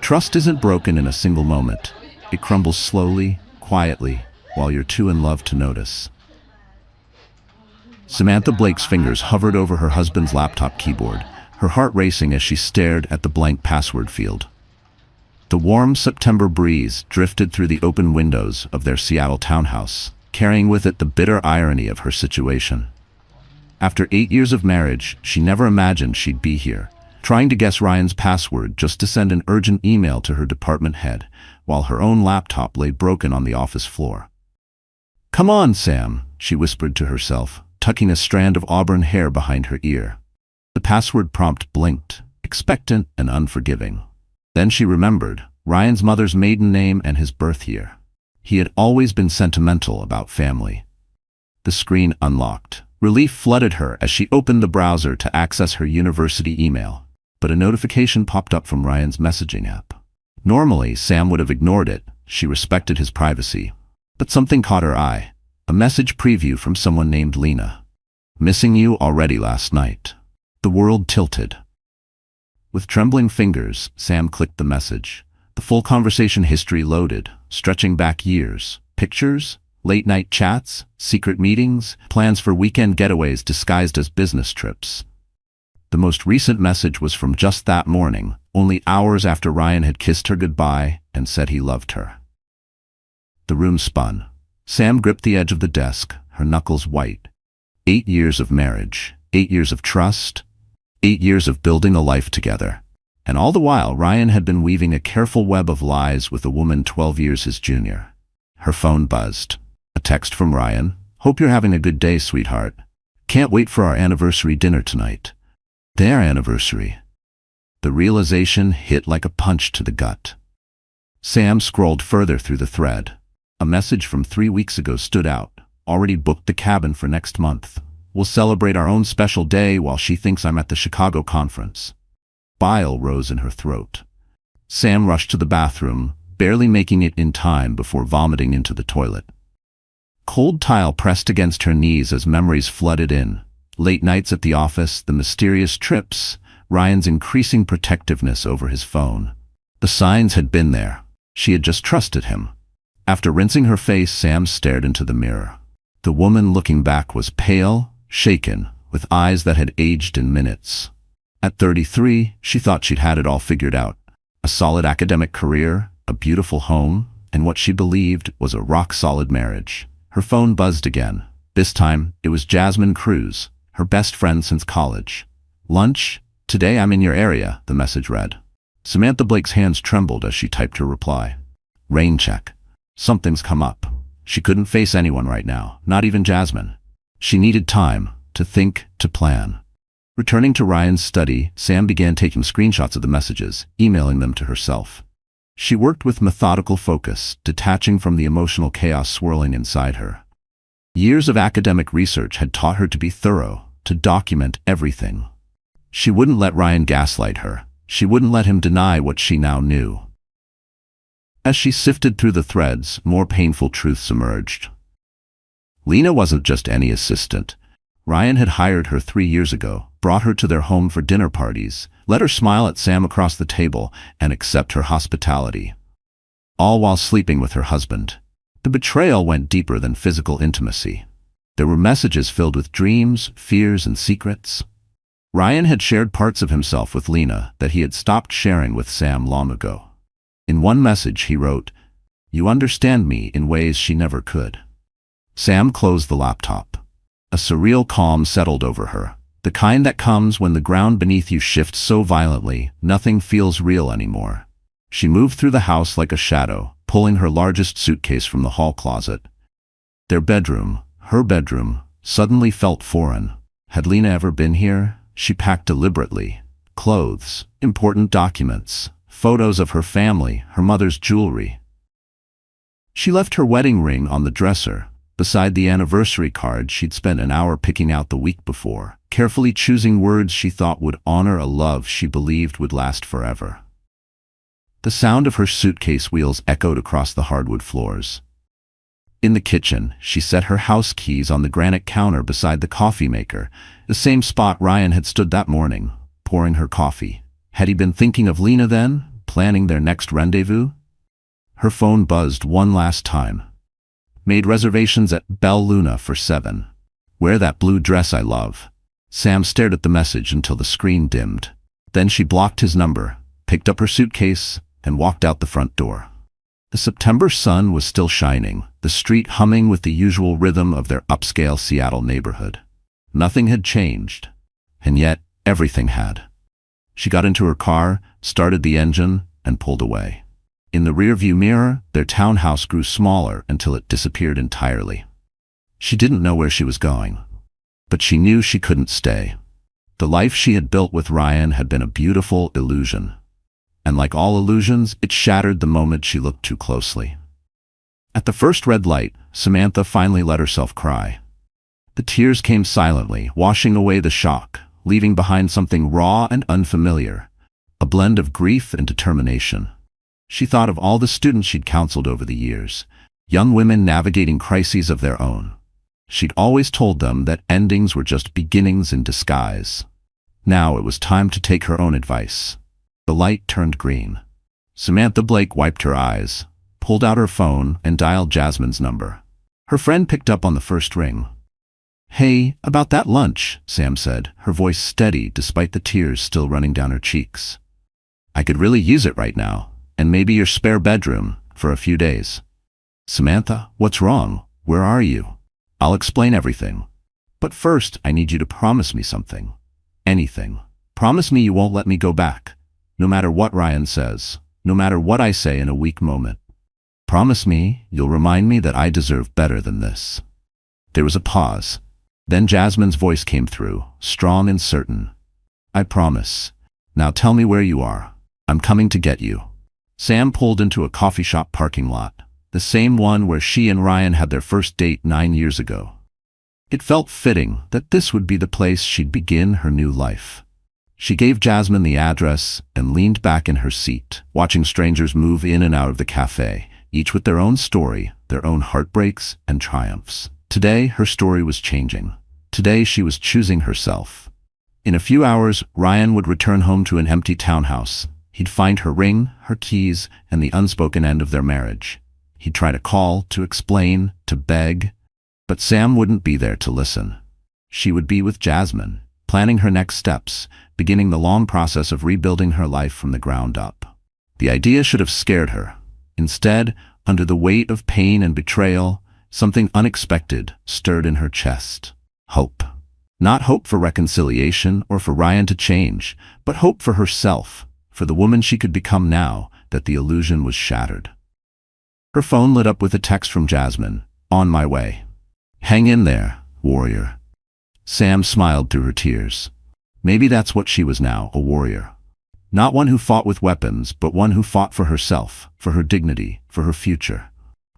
Trust isn't broken in a single moment. It crumbles slowly, quietly, while you're too in love to notice. Samantha Blake's fingers hovered over her husband's laptop keyboard, her heart racing as she stared at the blank password field. The warm September breeze drifted through the open windows of their Seattle townhouse, carrying with it the bitter irony of her situation. After 8 years of marriage, she never imagined she'd be here, trying to guess Ryan's password just to send an urgent email to her department head, while her own laptop lay broken on the office floor. "Come on, Sam," she whispered to herself, tucking a strand of auburn hair behind her ear. The password prompt blinked, expectant and unforgiving. Then she remembered Ryan's mother's maiden name and his birth year. He had always been sentimental about family. The screen unlocked. Relief flooded her as she opened the browser to access her university email, but a notification popped up from Ryan's messaging app. Normally, Sam would have ignored it. She respected his privacy. But something caught her eye. A message preview from someone named Lena. "Missing you already last night." The world tilted. With trembling fingers, Sam clicked the message. The full conversation history loaded, stretching back years. Pictures, late-night chats, secret meetings, plans for weekend getaways disguised as business trips. The most recent message was from just that morning, only hours after Ryan had kissed her goodbye and said he loved her. The room spun. Sam gripped the edge of the desk, her knuckles white. 8 years of marriage, 8 years of trust, 8 years of building a life together. And all the while, Ryan had been weaving a careful web of lies with a woman 12 years his junior. Her phone buzzed. A text from Ryan. "Hope you're having a good day, sweetheart. Can't wait for our anniversary dinner tonight." Their anniversary. The realization hit like a punch to the gut. Sam scrolled further through the thread. A message from 3 weeks ago stood out. "Already booked the cabin for next month. We'll celebrate our own special day while she thinks I'm at the Chicago conference." Bile rose in her throat. Sam rushed to the bathroom, barely making it in time before vomiting into the toilet. Cold tile pressed against her knees as memories flooded in. Late nights at the office, the mysterious trips, Ryan's increasing protectiveness over his phone. The signs had been there. She had just trusted him. After rinsing her face, Sam stared into the mirror. The woman looking back was pale, shaken, with eyes that had aged in minutes. At 33, she thought she'd had it all figured out. A solid academic career, a beautiful home, and what she believed was a rock-solid marriage. Her phone buzzed again. This time, it was Jasmine Cruz, her best friend since college. "Lunch? Today I'm in your area," the message read. Samantha Blake's hands trembled as she typed her reply. "Rain check. Something's come up." She couldn't face anyone right now, not even Jasmine. She needed time to think, to plan. Returning to Ryan's study, Sam began taking screenshots of the messages, emailing them to herself. She worked with methodical focus, detaching from the emotional chaos swirling inside her. Years of academic research had taught her to be thorough, to document everything. She wouldn't let Ryan gaslight her. She wouldn't let him deny what she now knew. As she sifted through the threads, more painful truths emerged. Lena wasn't just any assistant. Ryan had hired her 3 years ago, brought her to their home for dinner parties, let her smile at Sam across the table, and accept her hospitality. All while sleeping with her husband. The betrayal went deeper than physical intimacy. There were messages filled with dreams, fears, and secrets. Ryan had shared parts of himself with Lena that he had stopped sharing with Sam long ago. In one message he wrote, "You understand me in ways she never could." Sam closed the laptop. A surreal calm settled over her, the kind that comes when the ground beneath you shifts so violently, nothing feels real anymore. She moved through the house like a shadow, pulling her largest suitcase from the hall closet. Their bedroom, her bedroom, suddenly felt foreign. Had Lena ever been here? She packed deliberately. Clothes, important documents, photos of her family, her mother's jewelry. She left her wedding ring on the dresser, beside the anniversary card she'd spent an hour picking out the week before, carefully choosing words she thought would honor a love she believed would last forever. The sound of her suitcase wheels echoed across the hardwood floors. In the kitchen, she set her house keys on the granite counter beside the coffee maker, the same spot Ryan had stood that morning, pouring her coffee. Had he been thinking of Lena then, planning their next rendezvous? Her phone buzzed one last time. Made reservations at Bella Luna for 7. Wear that blue dress I love. Sam stared at the message until the screen dimmed. Then she blocked his number, picked up her suitcase, and walked out the front door. The September sun was still shining, the street humming with the usual rhythm of their upscale Seattle neighborhood. Nothing had changed, and yet everything had. She got into her car, started the engine, and pulled away. In the rearview mirror, their townhouse grew smaller until it disappeared entirely. She didn't know where she was going, but she knew she couldn't stay. The life she had built with Ryan had been a beautiful illusion. And like all illusions, it shattered the moment she looked too closely. At the first red light, Samantha finally let herself cry. The tears came silently, washing away the shock, leaving behind something raw and unfamiliar, a blend of grief and determination. She thought of all the students she'd counseled over the years, young women navigating crises of their own. She'd always told them that endings were just beginnings in disguise. Now it was time to take her own advice. The light turned green. Samantha Blake wiped her eyes, pulled out her phone, and dialed Jasmine's number. Her friend picked up on the first ring. "Hey, about that lunch," Sam said, her voice steady despite the tears still running down her cheeks. "I could really use it right now, and maybe your spare bedroom, for a few days." "Samantha, what's wrong? Where are you?" "I'll explain everything. But first, I need you to promise me something. Anything. Promise me you won't let me go back. No matter what Ryan says, no matter what I say in a weak moment. Promise me you'll remind me that I deserve better than this." There was a pause. Then Jasmine's voice came through, strong and certain. "I promise. Now tell me where you are. I'm coming to get you." Sam pulled into a coffee shop parking lot, the same one where she and Ryan had their first date 9 years ago. It felt fitting that this would be the place she'd begin her new life. She gave Jasmine the address and leaned back in her seat, watching strangers move in and out of the cafe, each with their own story, their own heartbreaks and triumphs. Today, her story was changing. Today, she was choosing herself. In a few hours, Ryan would return home to an empty townhouse. He'd find her ring, her keys, and the unspoken end of their marriage. He'd try to call, to explain, to beg. But Sam wouldn't be there to listen. She would be with Jasmine, planning her next steps, beginning the long process of rebuilding her life from the ground up. The idea should have scared her. Instead, under the weight of pain and betrayal, something unexpected stirred in her chest. Hope. Not hope for reconciliation or for Ryan to change, but hope for herself, for the woman she could become now that the illusion was shattered. Her phone lit up with a text from Jasmine. "On my way. Hang in there, warrior." Sam smiled through her tears. Maybe that's what she was now, a warrior. Not one who fought with weapons, but one who fought for herself, for her dignity, for her future.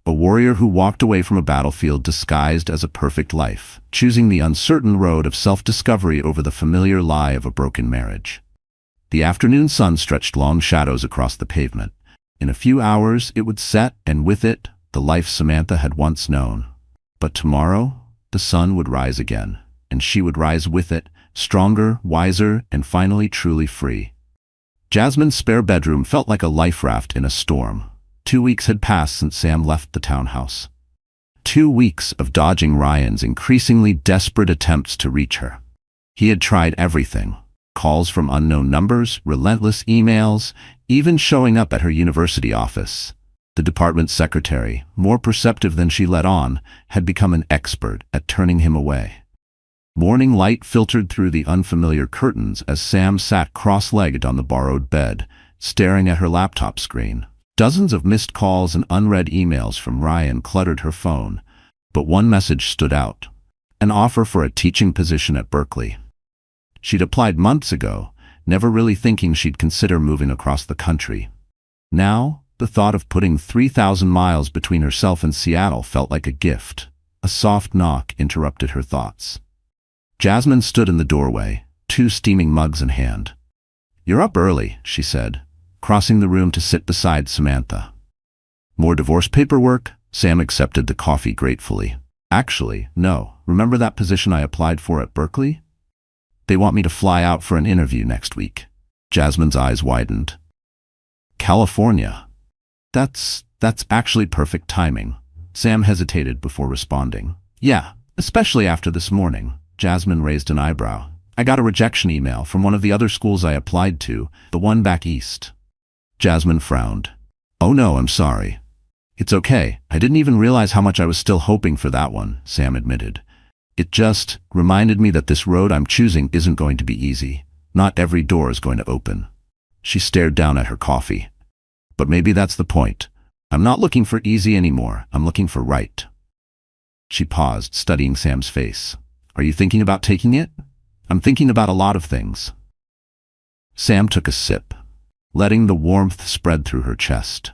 A warrior who walked away from a battlefield disguised as a perfect life, choosing the uncertain road of self-discovery over the familiar lie of a broken marriage. The afternoon sun stretched long shadows across the pavement. In a few hours it would set, and with it, the life Samantha had once known. But tomorrow, the sun would rise again, and she would rise with it, stronger, wiser, and finally truly free. Jasmine's spare bedroom felt like a life raft in a storm. 2 weeks had passed since Sam left the townhouse. 2 weeks of dodging Ryan's increasingly desperate attempts to reach her. He had tried everything. Calls from unknown numbers, relentless emails, even showing up at her university office. The department secretary, more perceptive than she let on, had become an expert at turning him away. Morning light filtered through the unfamiliar curtains as Sam sat cross-legged on the borrowed bed, staring at her laptop screen. Dozens of missed calls and unread emails from Ryan cluttered her phone, but one message stood out. An offer for a teaching position at Berkeley. She'd applied months ago, never really thinking she'd consider moving across the country. Now, the thought of putting 3,000 miles between herself and Seattle felt like a gift. A soft knock interrupted her thoughts. Jasmine stood in the doorway, 2 steaming mugs in hand. "You're up early," she said, crossing the room to sit beside Samantha. "More divorce paperwork?" Sam accepted the coffee gratefully. "Actually, no. Remember that position I applied for at Berkeley? They want me to fly out for an interview next week." Jasmine's eyes widened. California. That's actually perfect timing. Sam hesitated before responding. Yeah, especially after this morning. Jasmine raised an eyebrow. I got a rejection email from one of the other schools I applied to, the one back east. Jasmine frowned. Oh no, I'm sorry. It's okay. I didn't even realize how much I was still hoping for that one, Sam admitted. It just reminded me that this road I'm choosing isn't going to be easy. Not every door is going to open. She stared down at her coffee. But maybe that's the point. I'm not looking for easy anymore. I'm looking for right. She paused, studying Sam's face. Are you thinking about taking it? I'm thinking about a lot of things. Sam took a sip, letting the warmth spread through her chest.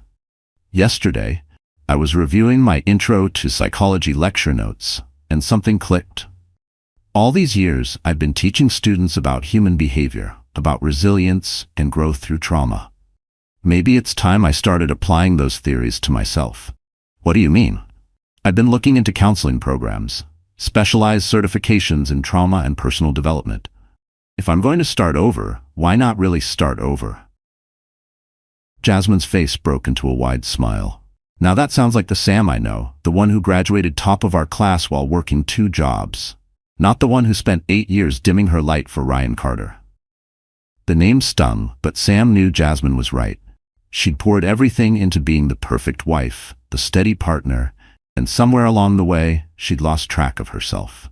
Yesterday, I was reviewing my Intro to Psychology lecture notes, and something clicked. All these years, I've been teaching students about human behavior, about resilience and growth through trauma. Maybe it's time I started applying those theories to myself. What do you mean? I've been looking into counseling programs, specialized certifications in trauma and personal development. If I'm going to start over, why not really start over? Jasmine's face broke into a wide smile. Now that sounds like the Sam I know, the one who graduated top of our class while working 2 jobs. Not the one who spent 8 years dimming her light for Ryan Carter. The name stung, but Sam knew Jasmine was right. She'd poured everything into being the perfect wife, the steady partner, and somewhere along the way, she'd lost track of herself.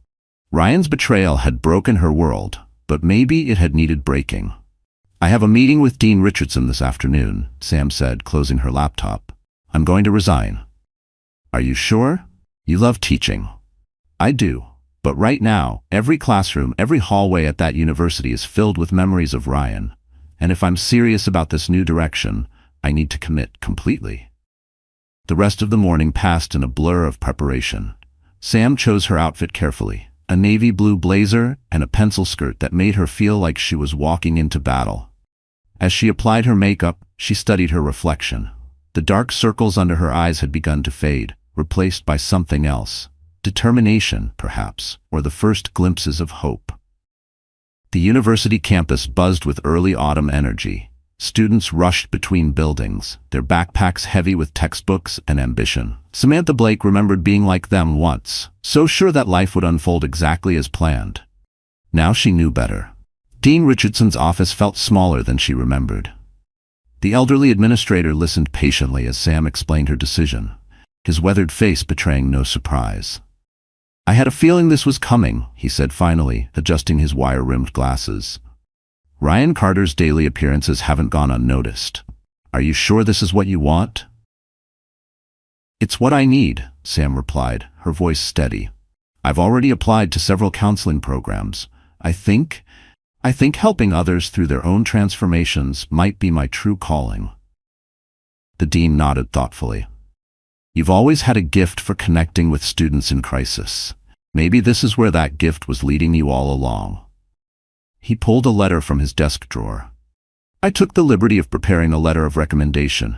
Ryan's betrayal had broken her world, but maybe it had needed breaking. I have a meeting with Dean Richardson this afternoon, Sam said, closing her laptop. I'm going to resign. Are you sure? You love teaching. I do. But right now, every classroom, every hallway at that university is filled with memories of Ryan. And if I'm serious about this new direction, I need to commit completely. The rest of the morning passed in a blur of preparation. Sam chose her outfit carefully, a navy blue blazer and a pencil skirt that made her feel like she was walking into battle. As she applied her makeup, she studied her reflection. The dark circles under her eyes had begun to fade, replaced by something else. Determination, perhaps, or the first glimpses of hope. The university campus buzzed with early autumn energy. Students rushed between buildings, their backpacks heavy with textbooks and ambition. Samantha Blake remembered being like them once, so sure that life would unfold exactly as planned. Now she knew better. Dean Richardson's office felt smaller than she remembered. The elderly administrator listened patiently as Sam explained her decision, his weathered face betraying no surprise. I had a feeling this was coming, he said finally, adjusting his wire-rimmed glasses. Ryan Carter's daily appearances haven't gone unnoticed. Are you sure this is what you want? It's what I need, Sam replied, her voice steady. I've already applied to several counseling programs. I think helping others through their own transformations might be my true calling. The dean nodded thoughtfully. You've always had a gift for connecting with students in crisis. Maybe this is where that gift was leading you all along. He pulled a letter from his desk drawer. I took the liberty of preparing a letter of recommendation.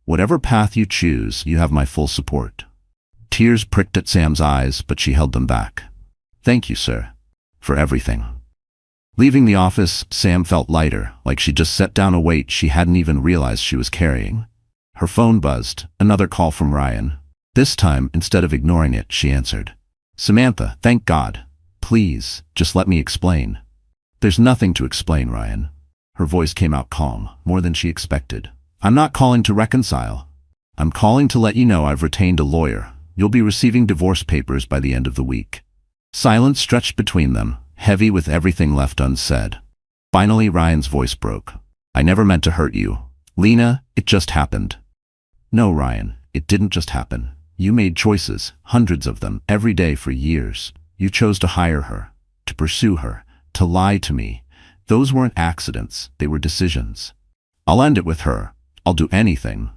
Whatever path you choose, you have my full support. Tears pricked at Sam's eyes, but she held them back. Thank you, sir, for everything. Leaving the office, Sam felt lighter, like she'd just set down a weight she hadn't even realized she was carrying. Her phone buzzed, another call from Ryan. This time, instead of ignoring it, she answered. Samantha, thank God. Please, just let me explain. There's nothing to explain, Ryan. Her voice came out calm, more than she expected. I'm not calling to reconcile. I'm calling to let you know I've retained a lawyer. You'll be receiving divorce papers by the end of the week. Silence stretched between them, heavy with everything left unsaid. Finally, Ryan's voice broke. I never meant to hurt you. Lena, it just happened. No, Ryan, it didn't just happen. You made choices, hundreds of them, every day for years. You chose to hire her, to pursue her, to lie to me. Those weren't accidents, they were decisions. I'll end it with her. I'll do anything.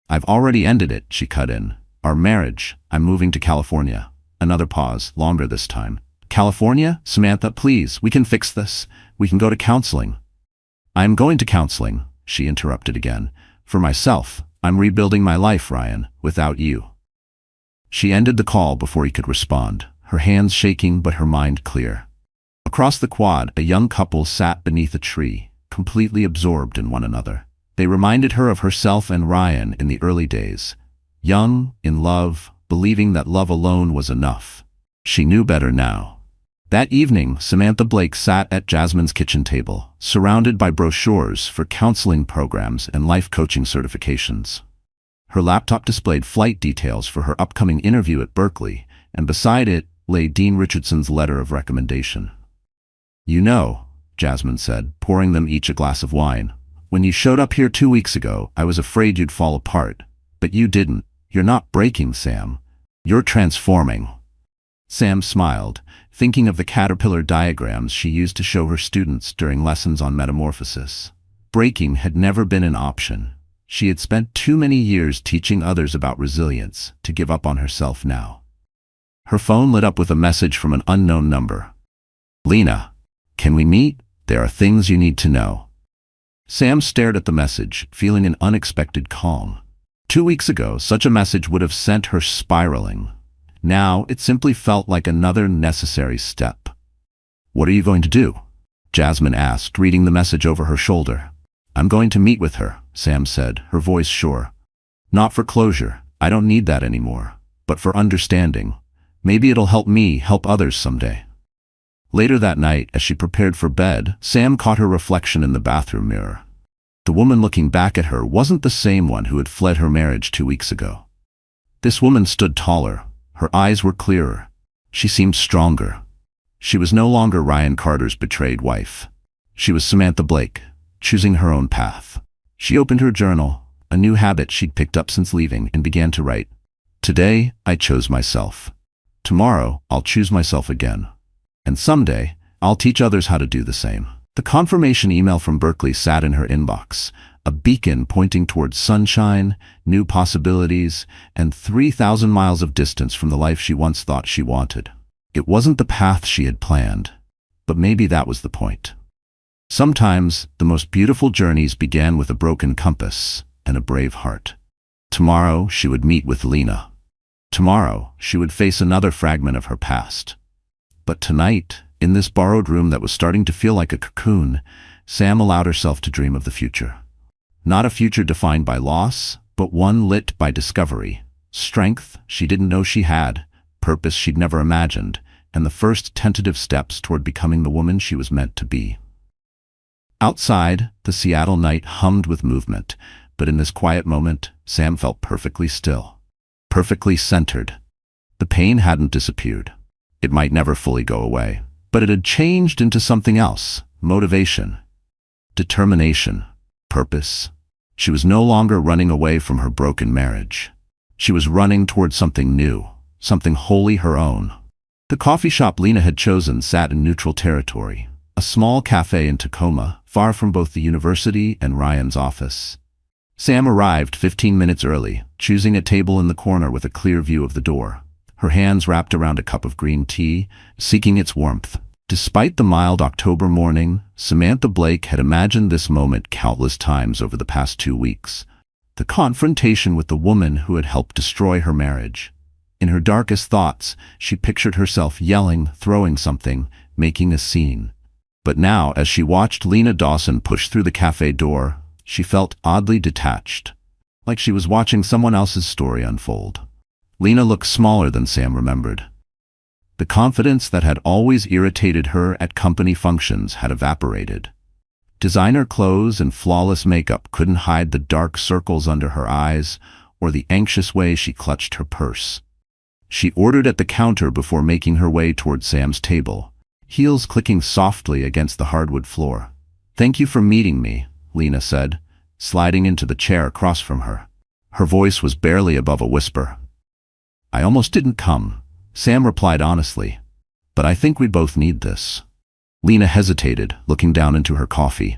I've already ended it, she cut in. Our marriage. I'm moving to California. Another pause, longer this time. California? Samantha, please, we can fix this. We can go to counseling. I'm going to counseling, she interrupted again. For myself. I'm rebuilding my life, Ryan, without you. She ended the call before he could respond, her hands shaking but her mind clear. Across the quad, a young couple sat beneath a tree, completely absorbed in one another. They reminded her of herself and Ryan in the early days. Young, in love, believing that love alone was enough. She knew better now. That evening, Samantha Blake sat at Jasmine's kitchen table, surrounded by brochures for counseling programs and life coaching certifications. Her laptop displayed flight details for her upcoming interview at Berkeley, and beside it lay Dean Richardson's letter of recommendation. "You know," Jasmine said, pouring them each a glass of wine, "when you showed up here 2 weeks ago, I was afraid you'd fall apart. But you didn't. You're not breaking, Sam. You're transforming." Sam smiled, thinking of the caterpillar diagrams she used to show her students during lessons on metamorphosis. Breaking had never been an option. She had spent too many years teaching others about resilience to give up on herself now. Her phone lit up with a message from an unknown number. "Lena, can we meet? There are things you need to know." Sam stared at the message, feeling an unexpected calm. 2 weeks ago, such a message would have sent her spiraling. Now, it simply felt like another necessary step. "What are you going to do?" Jasmine asked, reading the message over her shoulder. "I'm going to meet with her," Sam said, her voice sure. "Not for closure, I don't need that anymore, but for understanding. Maybe it'll help me help others someday." Later that night, as she prepared for bed, Sam caught her reflection in the bathroom mirror. The woman looking back at her wasn't the same one who had fled her marriage 2 weeks ago. This woman stood taller. Her eyes were clearer. She seemed stronger. She was no longer Ryan Carter's betrayed wife. She was Samantha Blake, choosing her own path. She opened her journal, a new habit she'd picked up since leaving, and began to write. "Today, I chose myself. Tomorrow, I'll choose myself again. And someday, I'll teach others how to do the same." The confirmation email from Berkeley sat in her inbox, a beacon pointing towards sunshine, new possibilities, and 3,000 miles of distance from the life she once thought she wanted. It wasn't the path she had planned, but maybe that was the point. Sometimes, the most beautiful journeys began with a broken compass and a brave heart. Tomorrow, she would meet with Lena. Tomorrow, she would face another fragment of her past. But tonight, in this borrowed room that was starting to feel like a cocoon, Sam allowed herself to dream of the future. Not a future defined by loss, but one lit by discovery, strength she didn't know she had, purpose she'd never imagined, and the first tentative steps toward becoming the woman she was meant to be. Outside, the Seattle night hummed with movement, but in this quiet moment, Sam felt perfectly still, perfectly centered. The pain hadn't disappeared. It might never fully go away, but it had changed into something else: motivation, determination, purpose. She was no longer running away from her broken marriage. She was running towards something new, something wholly her own. The coffee shop Lena had chosen sat in neutral territory, a small cafe in Tacoma, far from both the university and Ryan's office. Sam arrived 15 minutes early, choosing a table in the corner with a clear view of the door, her hands wrapped around a cup of green tea, seeking its warmth. Despite the mild October morning, Samantha Blake had imagined this moment countless times over the past 2 weeks. The confrontation with the woman who had helped destroy her marriage. In her darkest thoughts, she pictured herself yelling, throwing something, making a scene. But now, as she watched Lena Dawson push through the cafe door, she felt oddly detached, like she was watching someone else's story unfold. Lena looked smaller than Sam remembered. The confidence that had always irritated her at company functions had evaporated. Designer clothes and flawless makeup couldn't hide the dark circles under her eyes or the anxious way she clutched her purse. She ordered at the counter before making her way toward Sam's table, heels clicking softly against the hardwood floor. "Thank you for meeting me," Lena said, sliding into the chair across from her. Her voice was barely above a whisper. "I almost didn't come," Sam replied honestly, "but I think we both need this." Lena hesitated, looking down into her coffee.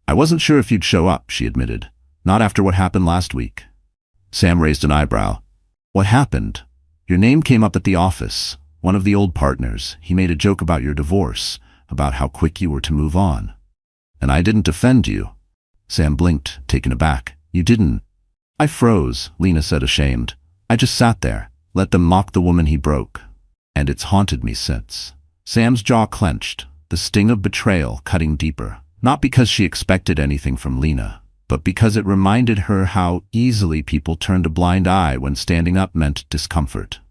"I wasn't sure if you'd show up," she admitted. "Not after what happened last week." Sam raised an eyebrow. "What happened?" "Your name came up at the office. One of the old partners. He made a joke about your divorce, about how quick you were to move on. And I didn't defend you." Sam blinked, taken aback. "You didn't?" "I froze," Lena said, ashamed. "I just sat there, let them mock the woman he broke. And it's haunted me since." Sam's jaw clenched, the sting of betrayal cutting deeper, not because she expected anything from Lena, but because it reminded her how easily people turned a blind eye when standing up meant discomfort.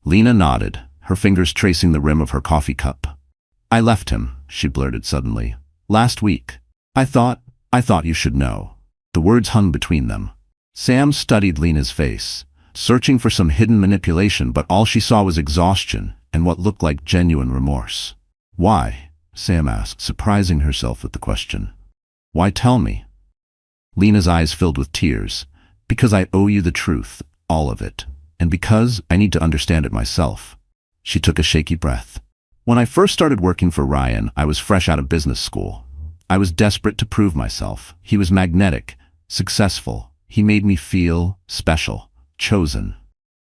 Lena nodded, her fingers tracing the rim of her coffee cup. "I left him," she blurted suddenly. "Last week. I thought you should know." The words hung between them. Sam studied Lena's face, searching for some hidden manipulation, but all she saw was exhaustion and what looked like genuine remorse. "Why?" Sam asked, surprising herself with the question. "Why tell me?" Lena's eyes filled with tears. "Because I owe you the truth, all of it, and because I need to understand it myself." She took a shaky breath. "When I first started working for Ryan, I was fresh out of business school. I was desperate to prove myself. He was magnetic, successful. He made me feel special, chosen.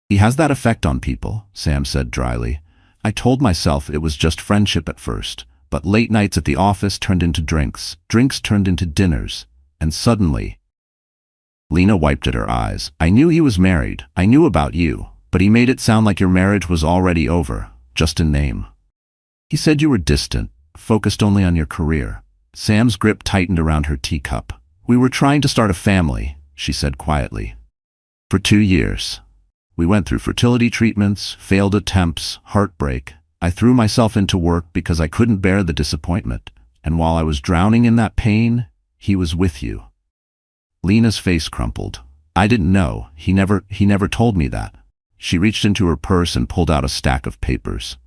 He has that effect on people," Sam said dryly. "I told myself it was just friendship at first, but late nights at the office turned into drinks, drinks turned into dinners, and suddenly—" Lena wiped at her eyes. "I knew he was married. I knew about you, but he made it sound like your marriage was already over, just in name. He said you were distant, focused only on your career." Sam's grip tightened around her teacup. "We were trying to start a family," she said quietly. "For 2 years. We went through fertility treatments, failed attempts, heartbreak. I threw myself into work because I couldn't bear the disappointment, and while I was drowning in that pain, he was with you." Lena's face crumpled. "I didn't know. He never told me that." She reached into her purse and pulled out a stack of papers.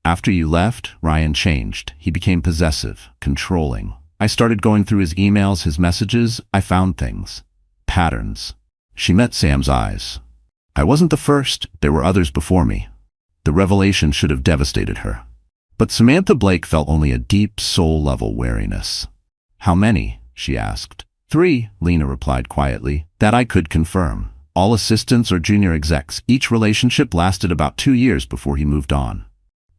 "After you left, Ryan changed. He became possessive, controlling. I started going through his emails, his messages. I found things. Patterns." She met Sam's eyes. "I wasn't the first. There were others before me." The revelation should have devastated her. But Samantha Blake felt only a deep, soul-level weariness. "How many?" she asked. "3, Lena replied quietly. "That I could confirm. All assistants or junior execs. Each relationship lasted about 2 years before he moved on."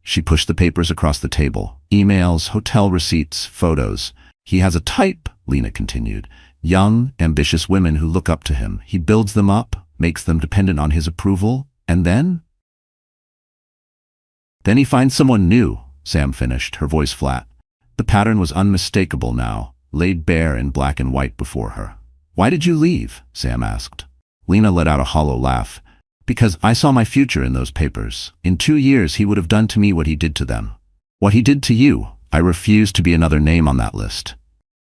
She pushed the papers across the table. "Emails, hotel receipts, photos. He has a type," Lena continued. "Young, ambitious women who look up to him. He builds them up, makes them dependent on his approval, and then he finds someone new," Sam finished, her voice flat. The pattern was unmistakable now, laid bare in black and white before her. "Why did you leave?" Sam asked. Lena let out a hollow laugh. "Because I saw my future in those papers. In 2 years he would have done to me what he did to them. What he did to you. I refused to be another name on that list."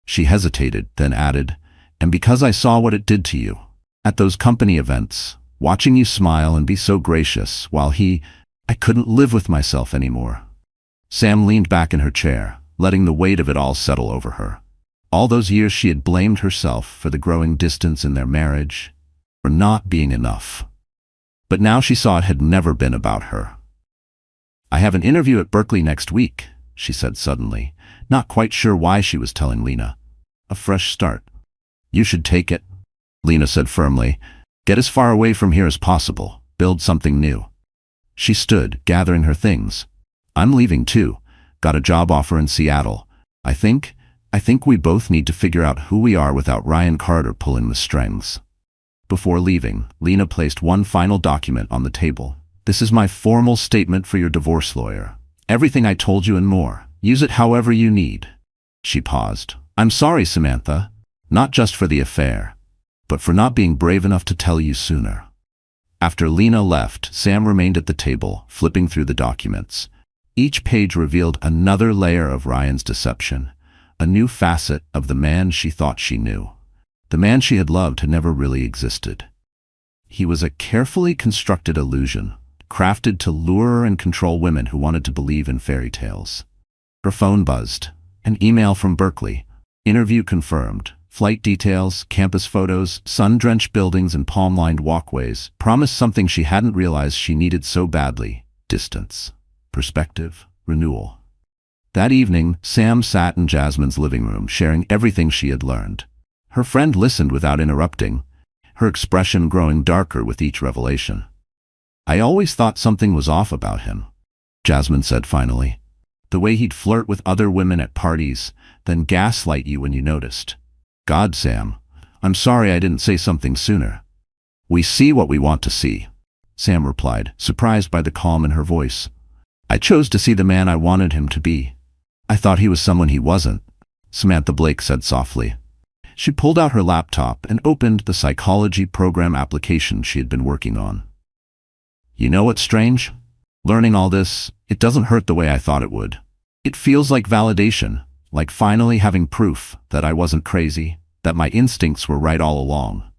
She hesitated, then added, "And because I saw what it did to you. At those company events, watching you smile and be so gracious, while I couldn't live with myself anymore." Sam leaned back in her chair, letting the weight of it all settle over her. All those years she had blamed herself for the growing distance in their marriage, for not being enough. But now she saw it had never been about her. "I have an interview at Berkeley next week," she said suddenly, not quite sure why she was telling Lena. "A fresh start." "You should take it," Lena said firmly. "Get as far away from here as possible. Build something new." She stood, gathering her things. "I'm leaving too. Got a job offer in Seattle. I think we both need to figure out who we are without Ryan Carter pulling the strings." Before leaving, Lena placed one final document on the table. "This is my formal statement for your divorce lawyer. Everything I told you and more. Use it however you need." She paused. "I'm sorry, Samantha. Not just for the affair, but for not being brave enough to tell you sooner." After Lena left, Sam remained at the table, flipping through the documents. Each page revealed another layer of Ryan's deception, a new facet of the man she thought she knew. The man she had loved had never really existed. He was a carefully constructed illusion, crafted to lure and control women who wanted to believe in fairy tales. Her phone buzzed. An email from Berkeley. Interview confirmed. Flight details, campus photos, sun-drenched buildings and palm-lined walkways promised something she hadn't realized she needed so badly: distance, perspective, renewal. That evening, Sam sat in Jasmine's living room, sharing everything she had learned. Her friend listened without interrupting, her expression growing darker with each revelation. "I always thought something was off about him," Jasmine said finally. "The way he'd flirt with other women at parties, then gaslight you when you noticed. God, Sam, I'm sorry I didn't say something sooner." "We see what we want to see," Sam replied, surprised by the calm in her voice. "I chose to see the man I wanted him to be. I thought he was someone he wasn't," Samantha Blake said softly. She pulled out her laptop and opened the psychology program application she had been working on. You know what's strange? Learning all this, it doesn't hurt the way I thought it would. It feels like validation, like finally having proof that I wasn't crazy, that my instincts were right all along.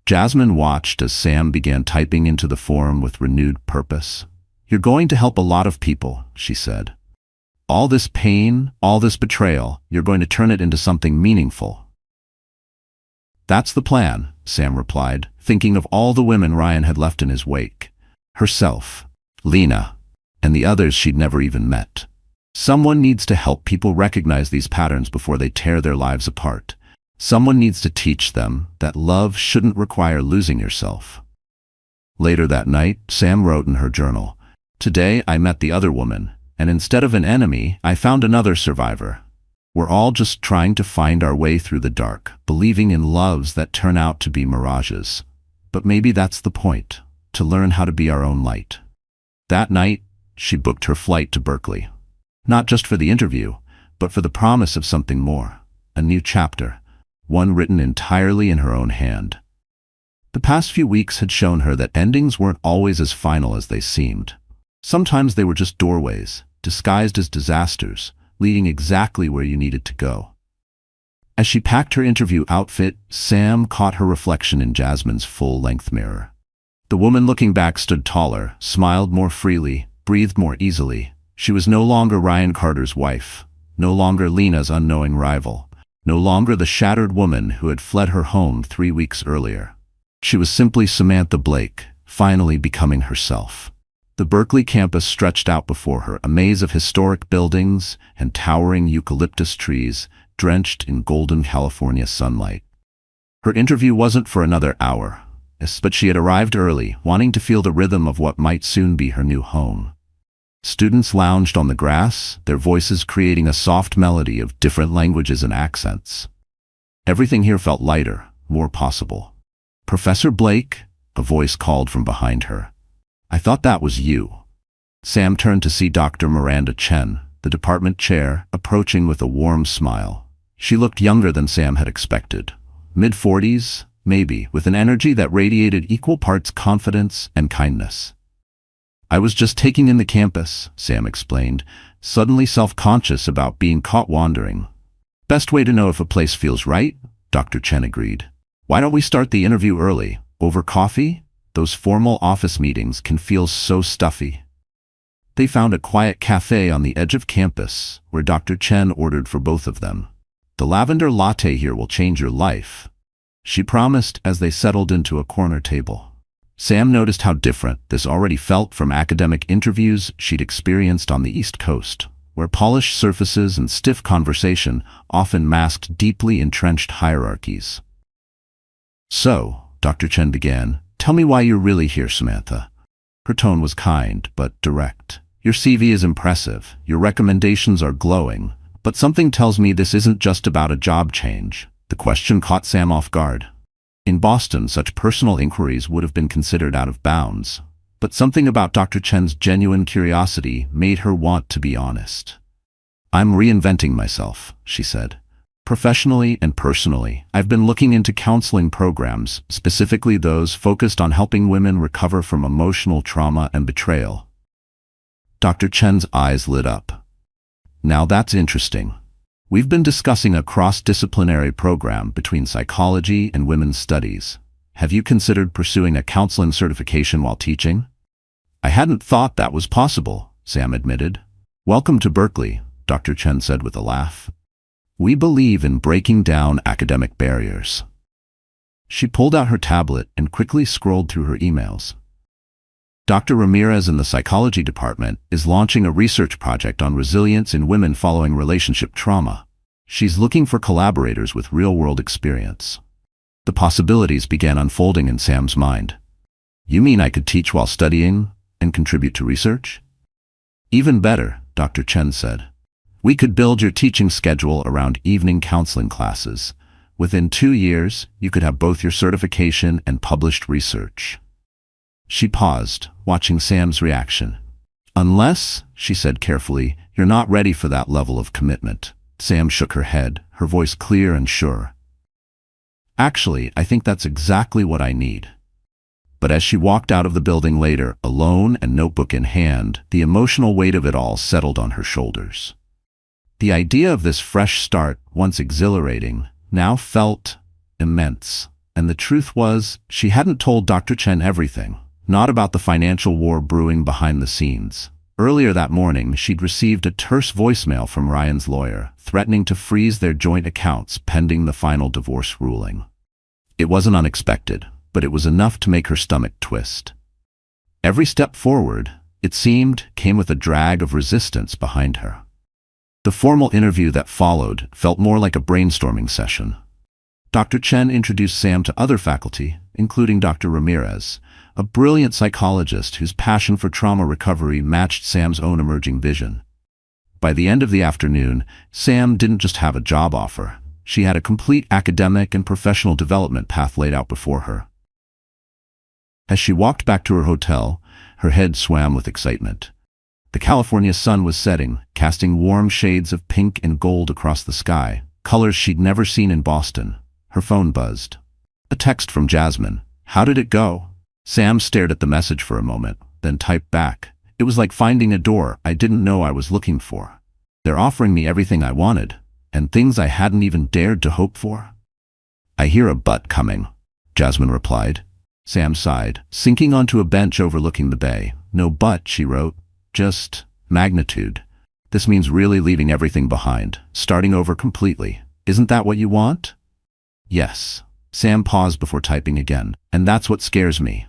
Jasmine watched as Sam began typing into the form with renewed purpose. You're going to help a lot of people, she said. All this pain, all this betrayal, you're going to turn it into something meaningful. That's the plan, Sam replied, thinking of all the women Ryan had left in his wake. Herself, Lena, and the others she'd never even met. Someone needs to help people recognize these patterns before they tear their lives apart. Someone needs to teach them that love shouldn't require losing yourself. Later that night, Sam wrote in her journal, Today I met the other woman, and instead of an enemy, I found another survivor. We're all just trying to find our way through the dark, believing in loves that turn out to be mirages. But maybe that's the point, to learn how to be our own light. That night, she booked her flight to Berkeley. Not just for the interview, but for the promise of something more, a new chapter, one written entirely in her own hand. The past few weeks had shown her that endings weren't always as final as they seemed. Sometimes they were just doorways, disguised as disasters, leading exactly where you needed to go. As she packed her interview outfit, Sam caught her reflection in Jasmine's full-length mirror. The woman looking back stood taller, smiled more freely, breathed more easily. She was no longer Ryan Carter's wife, no longer Lena's unknowing rival, no longer the shattered woman who had fled her home 3 weeks earlier. She was simply Samantha Blake, finally becoming herself. The Berkeley campus stretched out before her, a maze of historic buildings and towering eucalyptus trees drenched in golden California sunlight. Her interview wasn't for another hour, but she had arrived early, wanting to feel the rhythm of what might soon be her new home. Students lounged on the grass, their voices creating a soft melody of different languages and accents. Everything here felt lighter, more possible. Professor Blake, a voice called from behind her. I thought that was you. Sam turned to see Dr. Miranda Chen, the department chair, approaching with a warm smile. She looked younger than Sam had expected. Mid-40s, maybe, with an energy that radiated equal parts confidence and kindness. I was just taking in the campus, Sam explained, suddenly self-conscious about being caught wandering. Best way to know if a place feels right, Dr. Chen agreed. Why don't we start the interview early? Over coffee? Those formal office meetings can feel so stuffy. They found a quiet cafe on the edge of campus, where Dr. Chen ordered for both of them. The lavender latte here will change your life, she promised as they settled into a corner table. Sam noticed how different this already felt from academic interviews she'd experienced on the East Coast, where polished surfaces and stiff conversation often masked deeply entrenched hierarchies. So, Dr. Chen began, tell me why you're really here, Samantha. Her tone was kind, but direct. Your CV is impressive, your recommendations are glowing, but something tells me this isn't just about a job change. The question caught Sam off guard. In Boston, such personal inquiries would have been considered out of bounds, but something about Dr. Chen's genuine curiosity made her want to be honest. I'm reinventing myself, she said. Professionally and personally, I've been looking into counseling programs, specifically those focused on helping women recover from emotional trauma and betrayal. Dr. Chen's eyes lit up. Now that's interesting. We've been discussing a cross-disciplinary program between psychology and women's studies. Have you considered pursuing a counseling certification while teaching? I hadn't thought that was possible, Sam admitted. Welcome to Berkeley, Dr. Chen said with a laugh. We believe in breaking down academic barriers. She pulled out her tablet and quickly scrolled through her emails. Dr. Ramirez in the psychology department is launching a research project on resilience in women following relationship trauma. She's looking for collaborators with real-world experience. The possibilities began unfolding in Sam's mind. You mean I could teach while studying and contribute to research? Even better, Dr. Chen said. We could build your teaching schedule around evening counseling classes. Within 2 years, you could have both your certification and published research. She paused, watching Sam's reaction. Unless, she said carefully, you're not ready for that level of commitment. Sam shook her head, her voice clear and sure. Actually, I think that's exactly what I need. But as she walked out of the building later, alone and notebook in hand, the emotional weight of it all settled on her shoulders. The idea of this fresh start, once exhilarating, now felt immense. And the truth was, she hadn't told Dr. Chen everything, not about the financial war brewing behind the scenes. Earlier that morning, she'd received a terse voicemail from Ryan's lawyer, threatening to freeze their joint accounts pending the final divorce ruling. It wasn't unexpected, but it was enough to make her stomach twist. Every step forward, it seemed, came with a drag of resistance behind her. The formal interview that followed felt more like a brainstorming session. Dr. Chen introduced Sam to other faculty, including Dr. Ramirez, a brilliant psychologist whose passion for trauma recovery matched Sam's own emerging vision. By the end of the afternoon, Sam didn't just have a job offer. She had a complete academic and professional development path laid out before her. As she walked back to her hotel, her head swam with excitement. The California sun was setting, casting warm shades of pink and gold across the sky, colors she'd never seen in Boston. Her phone buzzed. A text from Jasmine. How did it go? Sam stared at the message for a moment, then typed back. It was like finding a door I didn't know I was looking for. They're offering me everything I wanted, and things I hadn't even dared to hope for. I hear a but coming, Jasmine replied. Sam sighed, sinking onto a bench overlooking the bay. No but, she wrote. Just magnitude. This means really leaving everything behind, starting over completely. Isn't that what you want? Yes. Sam paused before typing again. And that's what scares me.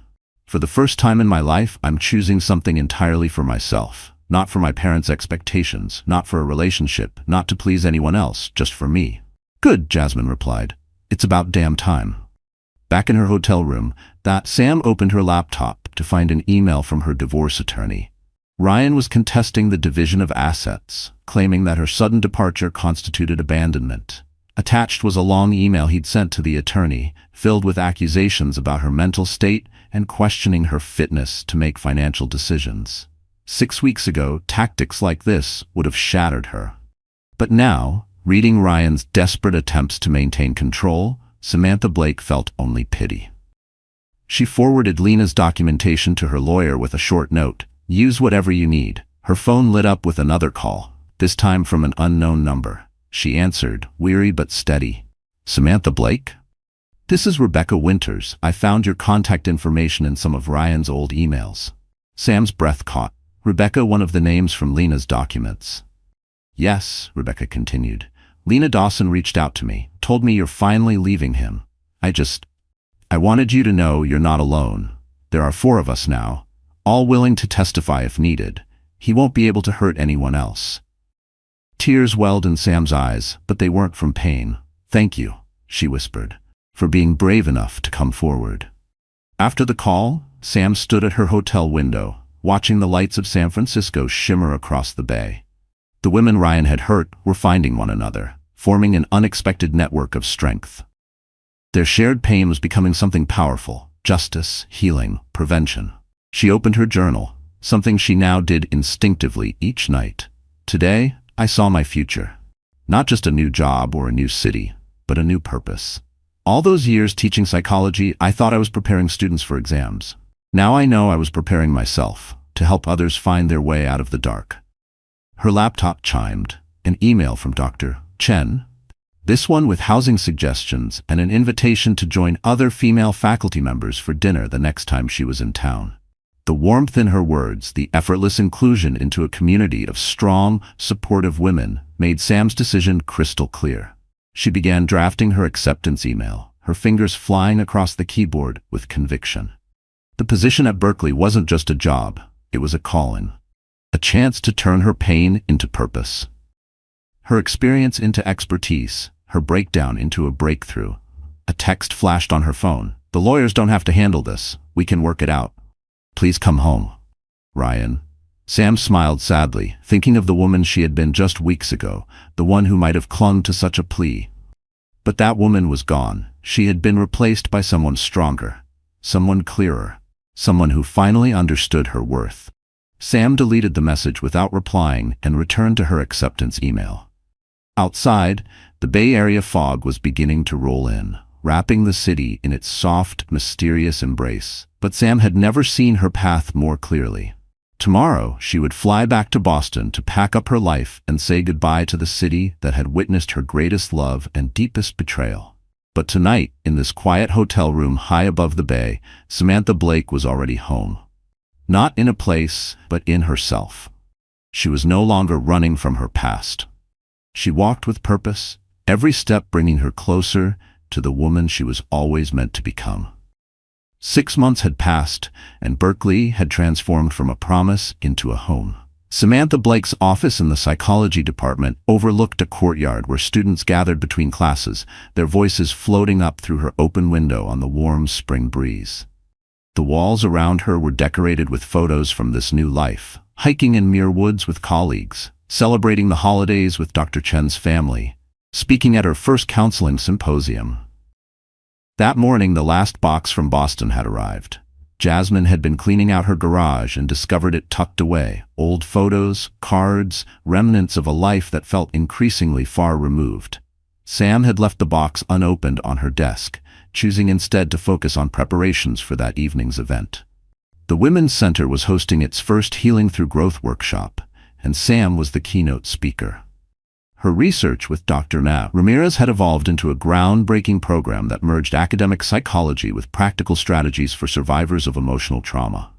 For the first time in my life, I'm choosing something entirely for myself. Not for my parents' expectations, not for a relationship, not to please anyone else, just for me. Good, Jasmine replied. It's about damn time. Back in her hotel room, Sam opened her laptop to find an email from her divorce attorney. Ryan was contesting the division of assets, claiming that her sudden departure constituted abandonment. Attached was a long email he'd sent to the attorney, filled with accusations about her mental state and questioning her fitness to make financial decisions. 6 weeks ago, tactics like this would have shattered her. But now, reading Ryan's desperate attempts to maintain control, Samantha Blake felt only pity. She forwarded Lena's documentation to her lawyer with a short note. Use whatever you need. Her phone lit up with another call, this time from an unknown number. She answered, weary but steady. Samantha Blake? This is Rebecca Winters. I found your contact information in some of Ryan's old emails. Sam's breath caught. Rebecca, one of the names from Lena's documents. Yes, Rebecca continued. Lena Dawson reached out to me, told me you're finally leaving him. I wanted you to know you're not alone. There are 4 of us now, all willing to testify if needed. He won't be able to hurt anyone else. Tears welled in Sam's eyes, but they weren't from pain. Thank you, she whispered, for being brave enough to come forward. After the call, Sam stood at her hotel window, watching the lights of San Francisco shimmer across the bay. The women Ryan had hurt were finding one another, forming an unexpected network of strength. Their shared pain was becoming something powerful: justice, healing, prevention. She opened her journal, something she now did instinctively each night. Today, I saw my future. Not just a new job or a new city, but a new purpose. All those years teaching psychology, I thought I was preparing students for exams. Now I know I was preparing myself to help others find their way out of the dark. Her laptop chimed, an email from Dr. Chen. This one with housing suggestions and an invitation to join other female faculty members for dinner the next time she was in town. The warmth in her words, the effortless inclusion into a community of strong, supportive women, made Sam's decision crystal clear. She began drafting her acceptance email, her fingers flying across the keyboard with conviction. The position at Berkeley wasn't just a job, it was a calling. A chance to turn her pain into purpose. Her experience into expertise, her breakdown into a breakthrough. A text flashed on her phone. The lawyers don't have to handle this. We can work it out. Please come home, Ryan. Sam smiled sadly, thinking of the woman she had been just weeks ago, the one who might have clung to such a plea. But that woman was gone. She had been replaced by someone stronger, someone clearer, someone who finally understood her worth. Sam deleted the message without replying and returned to her acceptance email. Outside, the Bay Area fog was beginning to roll in, wrapping the city in its soft, mysterious embrace. But Sam had never seen her path more clearly. Tomorrow, she would fly back to Boston to pack up her life and say goodbye to the city that had witnessed her greatest love and deepest betrayal. But tonight, in this quiet hotel room high above the bay, Samantha Blake was already home. Not in a place, but in herself. She was no longer running from her past. She walked with purpose, every step bringing her closer to the woman she was always meant to become. 6 months had passed, and Berkeley had transformed from a promise into a home. Samantha Blake's office in the psychology department overlooked a courtyard where students gathered between classes, their voices floating up through her open window on the warm spring breeze. The walls around her were decorated with photos from this new life, hiking in Muir Woods with colleagues, celebrating the holidays with Dr. Chen's family, speaking at her first counseling symposium. That morning, the last box from Boston had arrived. Jasmine had been cleaning out her garage and discovered it tucked away. Old photos, cards, remnants of a life that felt increasingly far removed. Sam had left the box unopened on her desk, choosing instead to focus on preparations for that evening's event. The Women's Center was hosting its first Healing Through Growth workshop, and Sam was the keynote speaker. Her research with Dr. Ramirez had evolved into a groundbreaking program that merged academic psychology with practical strategies for survivors of emotional trauma.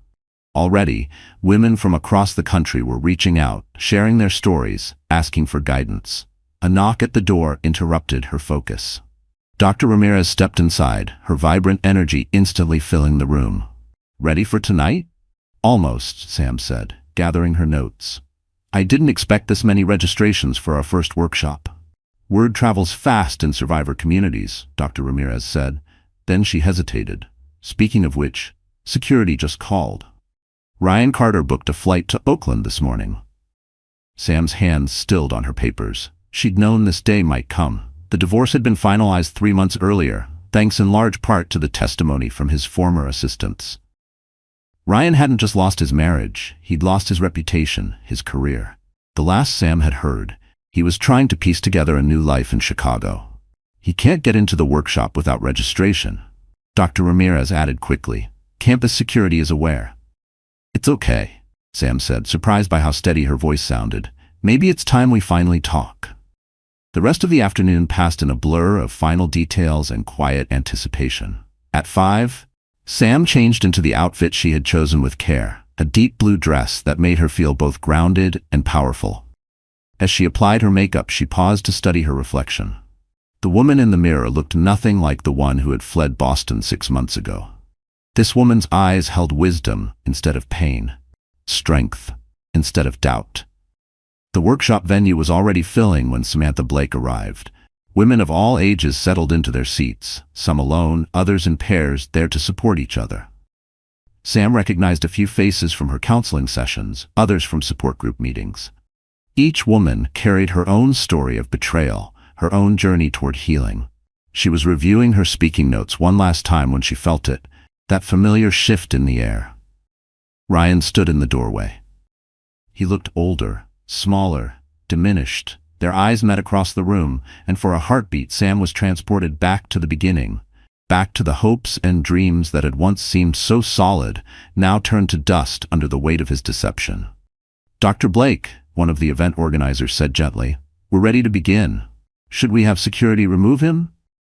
Already, women from across the country were reaching out, sharing their stories, asking for guidance. A knock at the door interrupted her focus. Dr. Ramirez stepped inside, her vibrant energy instantly filling the room. "Ready for tonight?" "Almost," Sam said, gathering her notes. "I didn't expect this many registrations for our first workshop." "Word travels fast in survivor communities," Dr. Ramirez said. Then she hesitated. "Speaking of which, security just called. Ryan Carter booked a flight to Oakland this morning." Sam's hands stilled on her papers. She'd known this day might come. The divorce had been finalized 3 months earlier, thanks in large part to the testimony from his former assistants. Ryan hadn't just lost his marriage, he'd lost his reputation, his career. The last Sam had heard, he was trying to piece together a new life in Chicago. "He can't get into the workshop without registration," Dr. Ramirez added quickly. "Campus security is aware." "It's okay," Sam said, surprised by how steady her voice sounded. "Maybe it's time we finally talk." The rest of the afternoon passed in a blur of final details and quiet anticipation. At 5, Sam changed into the outfit she had chosen with care, a deep blue dress that made her feel both grounded and powerful. As she applied her makeup, she paused to study her reflection. The woman in the mirror looked nothing like the one who had fled Boston 6 months ago. This woman's eyes held wisdom instead of pain, strength instead of doubt. The workshop venue was already filling when Samantha Blake arrived. Women of all ages settled into their seats, some alone, others in pairs, there to support each other. Sam recognized a few faces from her counseling sessions, others from support group meetings. Each woman carried her own story of betrayal, her own journey toward healing. She was reviewing her speaking notes one last time when she felt it, that familiar shift in the air. Ryan stood in the doorway. He looked older, smaller, diminished. Their eyes met across the room, and for a heartbeat Sam was transported back to the beginning, back to the hopes and dreams that had once seemed so solid, now turned to dust under the weight of his deception. "Dr. Blake," one of the event organizers said gently, "we're ready to begin. Should we have security remove him?"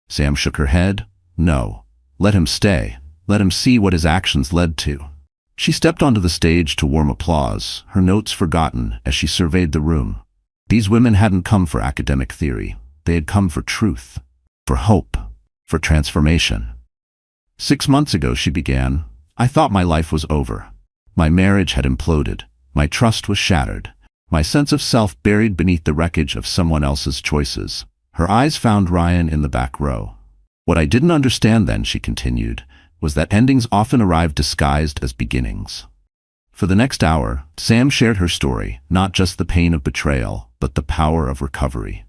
Sam shook her head. "No. Let him stay. Let him see what his actions led to." She stepped onto the stage to warm applause, her notes forgotten as she surveyed the room. These women hadn't come for academic theory. They had come for truth, for hope, for transformation. 6 months ago, she began, "I thought my life was over. My marriage had imploded. My trust was shattered. My sense of self buried beneath the wreckage of someone else's choices." Her eyes found Ryan in the back row. "What I didn't understand then," she continued, "was that endings often arrive disguised as beginnings." For the next hour, Sam shared her story, not just the pain of betrayal, but the power of recovery.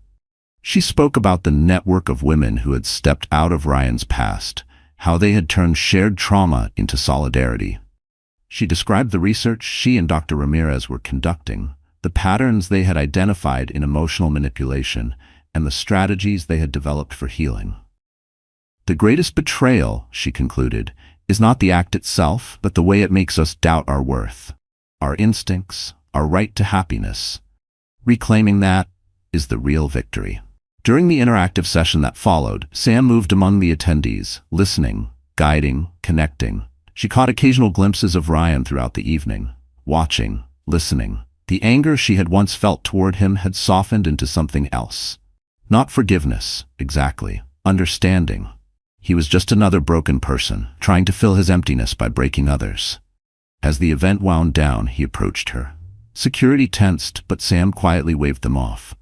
She spoke about the network of women who had stepped out of Ryan's past, how they had turned shared trauma into solidarity. She described the research she and Dr. Ramirez were conducting, the patterns they had identified in emotional manipulation, and the strategies they had developed for healing. The greatest betrayal, she concluded, is not the act itself, but the way it makes us doubt our worth, our instincts, our right to happiness. Reclaiming that is the real victory. During the interactive session that followed, Sam moved among the attendees, listening, guiding, connecting. She caught occasional glimpses of Ryan throughout the evening, watching, listening. The anger she had once felt toward him had softened into something else. Not forgiveness, exactly. Understanding. He was just another broken person, trying to fill his emptiness by breaking others. As the event wound down, he approached her. Security tensed, but Sam quietly waved them off.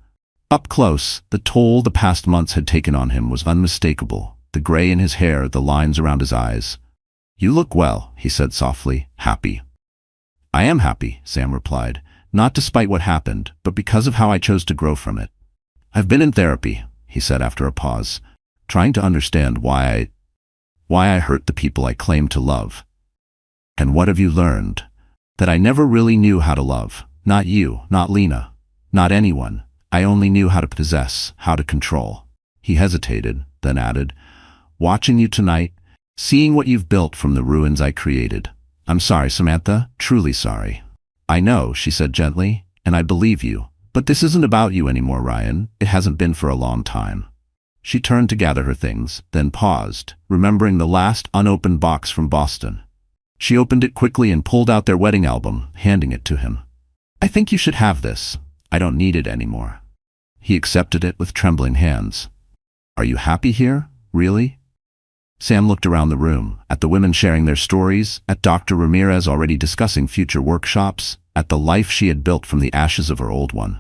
Up close, the toll the past months had taken on him was unmistakable. The gray in his hair, the lines around his eyes. "You look well," he said softly, "happy." "I am happy," Sam replied, "not despite what happened, but because of how I chose to grow from it. I've been in therapy," he said after a pause, "trying to understand why I hurt the people I claim to love." "And what have you learned?" "That I never really knew how to love. Not you, not Lena, not anyone. I only knew how to possess, how to control." He hesitated, then added, "Watching you tonight, seeing what you've built from the ruins I created. I'm sorry, Samantha, truly sorry." "I know," she said gently, "and I believe you. But this isn't about you anymore, Ryan. It hasn't been for a long time." She turned to gather her things, then paused, remembering the last unopened box from Boston. She opened it quickly and pulled out their wedding album, handing it to him. "I think you should have this. I don't need it anymore." He accepted it with trembling hands. "Are you happy here? Really?" Sam looked around the room, at the women sharing their stories, at Dr. Ramirez already discussing future workshops, at the life she had built from the ashes of her old one.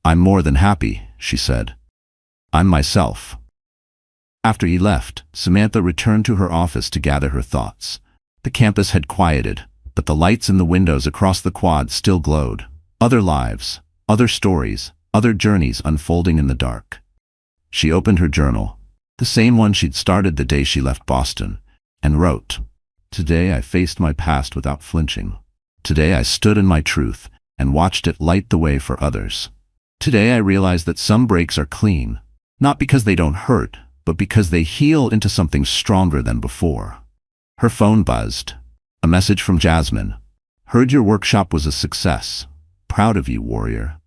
"I'm more than happy," she said. "I'm myself." After he left, Samantha returned to her office to gather her thoughts. The campus had quieted, but the lights in the windows across the quad still glowed. Other lives, other stories, other journeys unfolding in the dark. She opened her journal, the same one she'd started the day she left Boston, and wrote, "Today I faced my past without flinching. Today I stood in my truth and watched it light the way for others. Today I realized that some breaks are clean, not because they don't hurt, but because they heal into something stronger than before." Her phone buzzed. A message from Jasmine. "Heard your workshop was a success. Proud of you, warrior."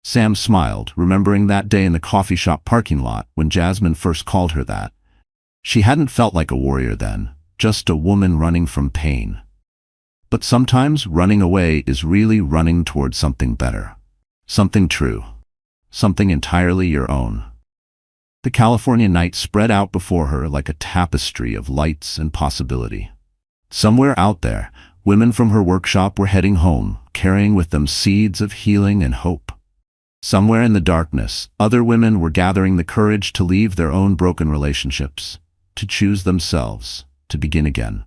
Sam smiled, remembering that day in the coffee shop parking lot when Jasmine first called her that. She hadn't felt like a warrior then, just a woman running from pain. But sometimes running away is really running towards something better. Something true. Something entirely your own. The California night spread out before her like a tapestry of lights and possibility. Somewhere out there, women from her workshop were heading home, carrying with them seeds of healing and hope. Somewhere in the darkness, other women were gathering the courage to leave their own broken relationships, to choose themselves, to begin again.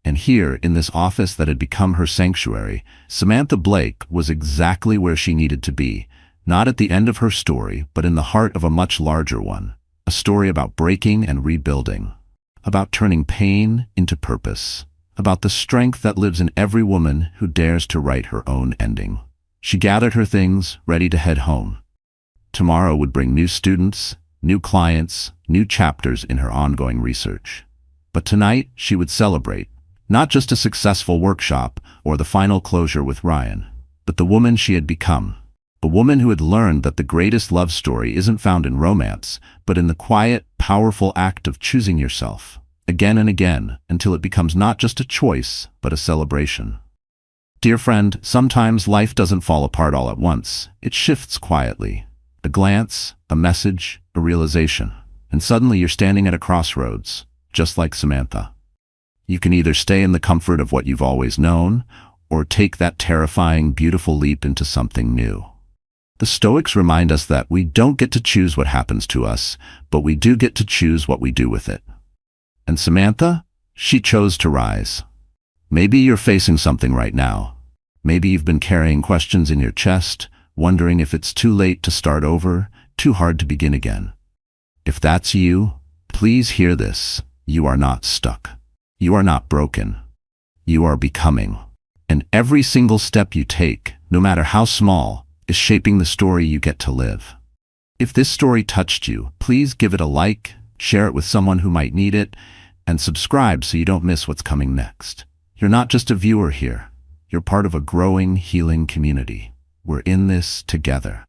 And here, in this office that had become her sanctuary, Samantha Blake was exactly where she needed to be, not at the end of her story, but in the heart of a much larger one. A story about breaking and rebuilding, about turning pain into purpose, about the strength that lives in every woman who dares to write her own ending. She gathered her things, ready to head home. Tomorrow would bring new students, new clients, new chapters in her ongoing research. But tonight, she would celebrate, not just a successful workshop or the final closure with Ryan, but the woman she had become. A woman who had learned that the greatest love story isn't found in romance, but in the quiet, powerful act of choosing yourself, again and again, until it becomes not just a choice, but a celebration. Dear friend, sometimes life doesn't fall apart all at once. It shifts quietly. A glance, a message, a realization. And suddenly you're standing at a crossroads, just like Samantha. You can either stay in the comfort of what you've always known, or take that terrifying, beautiful leap into something new. The Stoics remind us that we don't get to choose what happens to us, but we do get to choose what we do with it. And Samantha, she chose to rise. Maybe you're facing something right now. Maybe you've been carrying questions in your chest, wondering if it's too late to start over, too hard to begin again. If that's you, please hear this. You are not stuck. You are not broken. You are becoming. And every single step you take, no matter how small, is shaping the story you get to live. If this story touched you, please give it a like, share it with someone who might need it, and subscribe so you don't miss what's coming next. You're not just a viewer here. You're part of a growing, healing community. We're in this together.